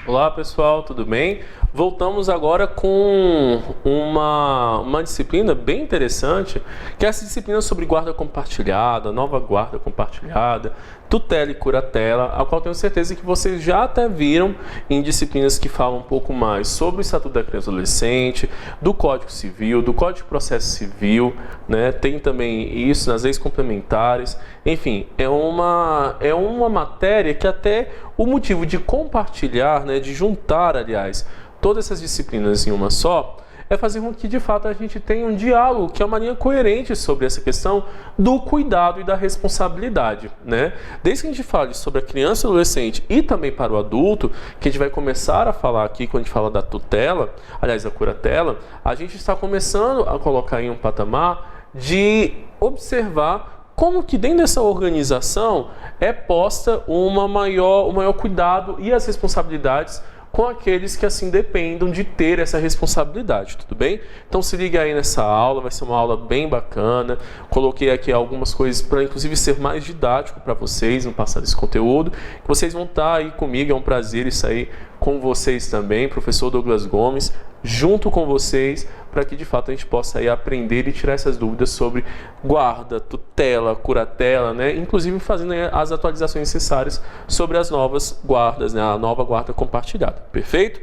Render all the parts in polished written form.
Olá pessoal, tudo bem? Voltamos agora com uma disciplina bem interessante, que é essa disciplina sobre guarda compartilhada, nova guarda compartilhada, tutela e curatela, a qual tenho certeza que vocês já até viram em disciplinas que falam um pouco mais sobre o Estatuto da Criança e do Adolescente, do Código Civil, do Código de Processo Civil, né? Tem também isso nas leis complementares. Enfim, é uma matéria que até o motivo de compartilhar, né, de juntar, aliás, todas essas disciplinas em uma só, é fazer com que, de fato, a gente tenha um diálogo, que é uma linha coerente sobre essa questão do cuidado e da responsabilidade, né? Desde que a gente fale sobre a criança e o adolescente e também para o adulto, que a gente vai começar a falar aqui quando a gente fala da tutela, aliás, da curatela, a gente está começando a colocar em um patamar de observar como que dentro dessa organização é posta um maior cuidado e as responsabilidades com aqueles que assim dependam de ter essa responsabilidade, tudo bem? Então se liga aí nessa aula, vai ser uma aula bem bacana. Coloquei aqui algumas coisas para inclusive ser mais didático para vocês no passar desse conteúdo. Vocês vão estar aí comigo, é um prazer isso aí com vocês também, professor Douglas Gomes, junto com vocês, para que de fato a gente possa aí aprender e tirar essas dúvidas sobre guarda, tutela, curatela, né? Inclusive fazendo as atualizações necessárias sobre as novas guardas, né? A nova guarda compartilhada, perfeito?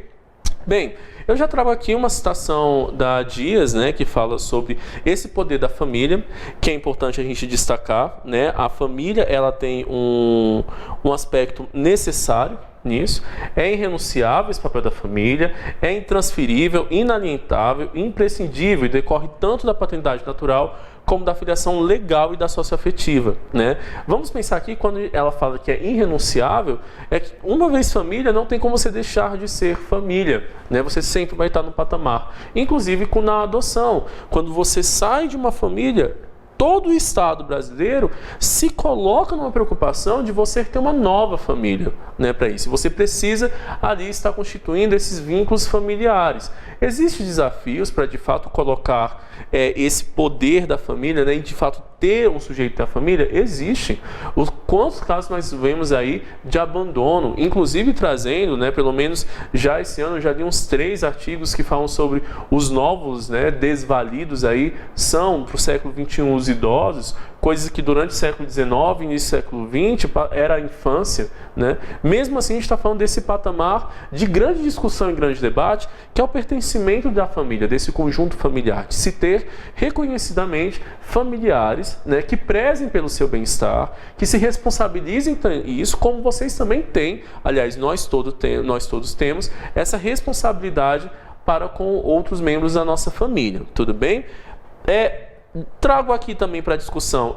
Bem, eu já trago aqui uma citação da Dias, né, que fala sobre esse poder da família, que é importante a gente destacar, né? A família, ela tem um aspecto necessário nisso, é irrenunciável esse papel da família, é intransferível, inalienável, imprescindível e decorre tanto da paternidade natural como da filiação legal e da socioafetiva, né? Vamos pensar aqui, quando ela fala que é irrenunciável, é que uma vez família, não tem como você deixar de ser família, né? Você sempre vai estar no patamar, inclusive na adoção. Quando você sai de uma família, todo o Estado brasileiro se coloca numa preocupação de você ter uma nova família, né, para isso. Você precisa ali estar constituindo esses vínculos familiares. Existem desafios para, de fato, colocar esse poder da família, né, e, de fato, ter um sujeito da família? Existe. Quantos casos nós vemos aí de abandono, inclusive trazendo, né, pelo menos já esse ano, já li uns 3 artigos que falam sobre os novos, né, desvalidos aí, são para o século XXI os idosos, coisas que durante o século XIX, início do século XX, era a infância, né? Mesmo assim, a gente está falando desse patamar de grande discussão e grande debate, que é o pertencimento da família, desse conjunto familiar, de se ter reconhecidamente familiares, né, que prezem pelo seu bem-estar, que se responsabilizem isso, como vocês também têm, aliás, nós todos temos essa responsabilidade para com outros membros da nossa família, tudo bem? Trago aqui também para discussão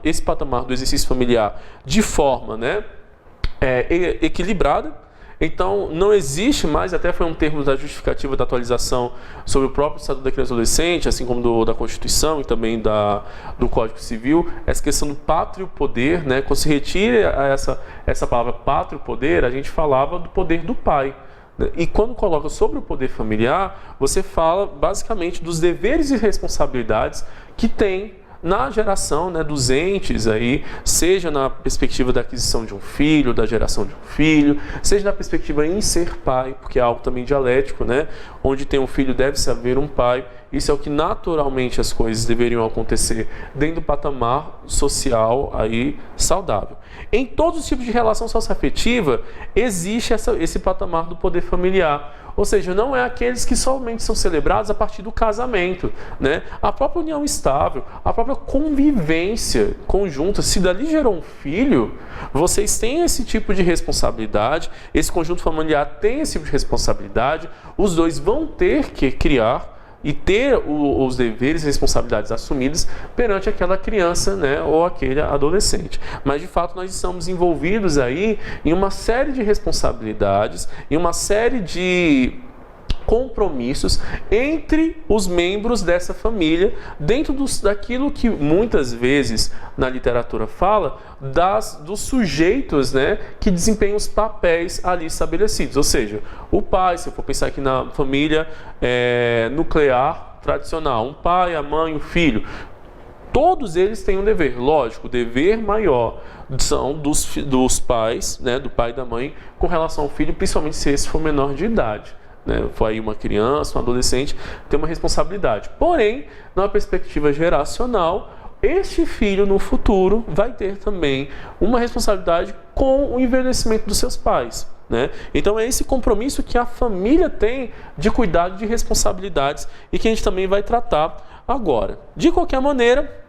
esse patamar do exercício familiar de forma, né, equilibrada. Então, não existe mais, até foi um termo da justificativa da atualização sobre o próprio Estatuto da Criança e do Adolescente, assim como da Constituição e também do Código Civil, essa questão do pátrio poder, né? Quando se retira essa palavra pátrio poder, a gente falava do poder do pai. E quando coloca sobre o poder familiar, você fala basicamente dos deveres e responsabilidades que tem na geração, né, dos entes aí, seja na perspectiva da aquisição de um filho, da geração de um filho, seja na perspectiva em ser pai, porque é algo também dialético, né? Onde tem um filho deve-se haver um pai. Isso é o que naturalmente as coisas deveriam acontecer dentro do patamar social aí saudável. Em todos os tipos de relação socioafetiva existe esse patamar do poder familiar. Ou seja, não é aqueles que somente são celebrados a partir do casamento, né? A própria união estável, a própria convivência conjunta, se dali gerou um filho, vocês têm esse tipo de responsabilidade, esse conjunto familiar tem esse tipo de responsabilidade, os dois vão ter que criar e ter os deveres e responsabilidades assumidos perante aquela criança, né, ou aquele adolescente. Mas, de fato, nós estamos envolvidos aí em uma série de responsabilidades, em uma série de compromissos entre os membros dessa família, dentro daquilo que muitas vezes na literatura fala dos sujeitos, né, que desempenham os papéis ali estabelecidos. Ou seja, o pai, se eu for pensar aqui na família nuclear tradicional, um pai, a mãe, o filho. Todos eles têm um dever, lógico, o dever maior são dos pais, né, do pai e da mãe, com relação ao filho, principalmente se esse for menor de idade. Né, foi aí uma criança, um adolescente, tem uma responsabilidade. Porém, numa perspectiva geracional, este filho no futuro vai ter também uma responsabilidade com o envelhecimento dos seus pais. Né? Então é esse compromisso que a família tem de cuidado de responsabilidades e que a gente também vai tratar agora. De qualquer maneira,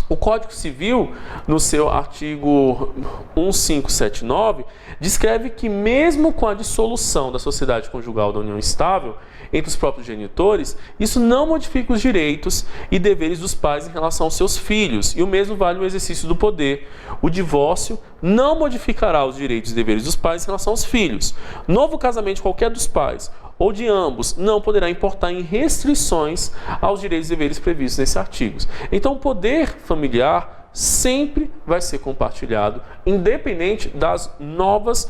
o Código Civil, no seu artigo 1579, descreve que mesmo com a dissolução da sociedade conjugal da união estável entre os próprios genitores, isso não modifica os direitos e deveres dos pais em relação aos seus filhos, e o mesmo vale o exercício do poder. O divórcio não modificará os direitos e deveres dos pais em relação aos filhos. Novo casamento de qualquer dos pais ou de ambos não poderá importar em restrições aos direitos e deveres previstos nesses artigos. Então, o poder familiar sempre vai ser compartilhado, independente das novas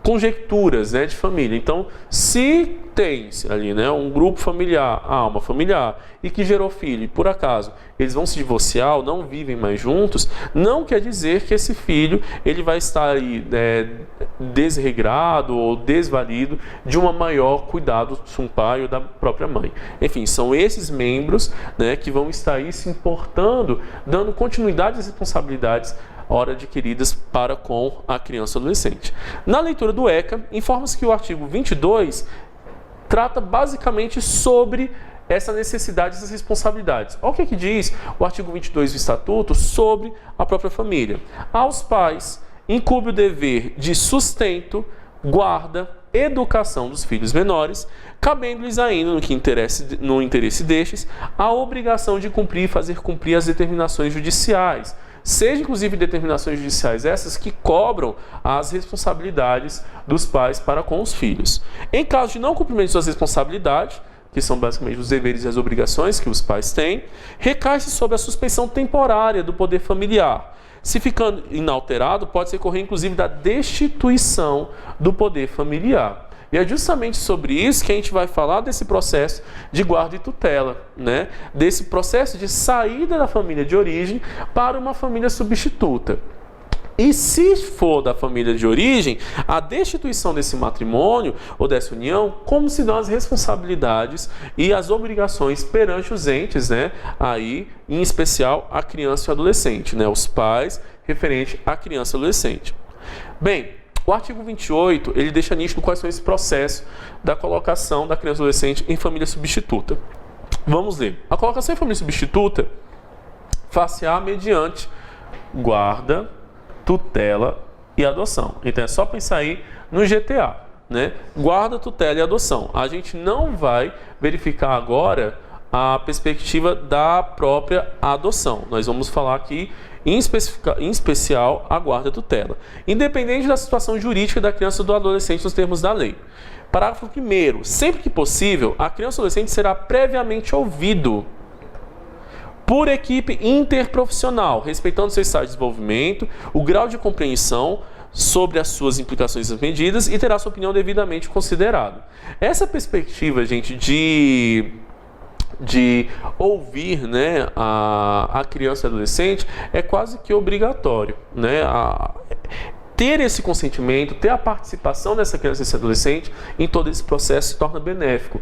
conjecturas, né, de família. Então, se tem ali, né, um grupo familiar, uma familiar, e que gerou filho, e por acaso eles vão se divorciar ou não vivem mais juntos, não quer dizer que esse filho ele vai estar aí, desregrado ou desvalido de uma maior cuidado de um pai ou da própria mãe. Enfim, são esses membros, né, que vão estar aí se importando, dando continuidade às responsabilidades ora adquiridas para com a criança e adolescente. Na leitura do ECA, informa-se que o artigo 22 trata basicamente sobre essa necessidade, essas responsabilidades. Olha o que diz o artigo 22 do Estatuto sobre a própria família. Aos pais incumbe o dever de sustento, guarda, educação dos filhos menores, cabendo-lhes ainda, no interesse destes, a obrigação de cumprir e fazer cumprir as determinações judiciais, seja inclusive determinações judiciais essas que cobram as responsabilidades dos pais para com os filhos. Em caso de não cumprimento de suas responsabilidades, que são basicamente os deveres e as obrigações que os pais têm, recai-se sobre a suspensão temporária do poder familiar. Se ficando inalterado, pode decorrer inclusive da destituição do poder familiar. E é justamente sobre isso que a gente vai falar desse processo de guarda e tutela, né? Desse processo de saída da família de origem para uma família substituta. E se for da família de origem, a destituição desse matrimônio ou dessa união, como se dão as responsabilidades e as obrigações perante os entes, né? Aí, em especial, a criança e o adolescente, né? Os pais referente à criança e adolescente. Bem, o artigo 28, ele deixa nítido quais são esse processo da colocação da criança e adolescente em família substituta. Vamos ler. A colocação em família substituta far-se-á mediante guarda, tutela e adoção. Então é só pensar aí no GTA, né? Guarda, tutela e adoção. A gente não vai verificar agora a perspectiva da própria adoção. Nós vamos falar aqui em especial a guarda e tutela. Independente da situação jurídica da criança ou do adolescente nos termos da lei. Parágrafo 1º. Sempre que possível, a criança ou adolescente será previamente ouvido por equipe interprofissional, respeitando seu estágio de desenvolvimento, o grau de compreensão sobre as suas implicações e medidas e terá sua opinião devidamente considerada. Essa perspectiva, gente, de ouvir, né, a criança e adolescente é quase que obrigatório, né? Ter esse consentimento, ter a participação dessa criança e desse adolescente em todo esse processo se torna benéfico.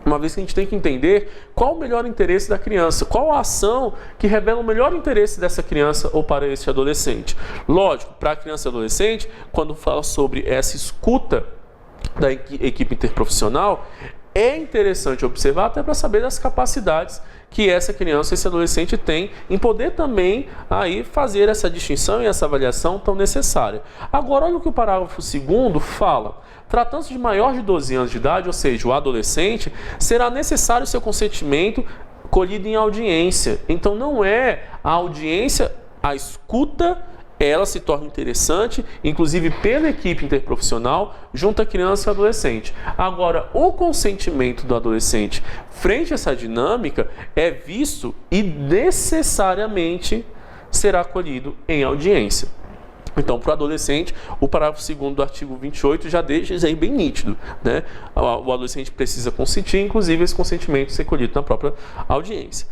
Uma vez que a gente tem que entender qual o melhor interesse da criança, qual a ação que revela o melhor interesse dessa criança ou para esse adolescente. Lógico, para a criança e adolescente, quando fala sobre essa escuta da equipe interprofissional, é interessante observar até para saber das capacidades que essa criança e esse adolescente tem em poder também aí fazer essa distinção e essa avaliação tão necessária. Agora, olha o que o parágrafo 2º fala. Tratando-se de maior de 12 anos de idade, ou seja, o adolescente, será necessário seu consentimento colhido em audiência. Então, não é a audiência, a escuta, ela se torna interessante, inclusive pela equipe interprofissional, junto à criança e ao adolescente. Agora, o consentimento do adolescente frente a essa dinâmica é visto e necessariamente será colhido em audiência. Então, para o adolescente, o parágrafo 2º do artigo 28 já deixa isso aí bem nítido, né? O adolescente precisa consentir, inclusive esse consentimento ser colhido na própria audiência.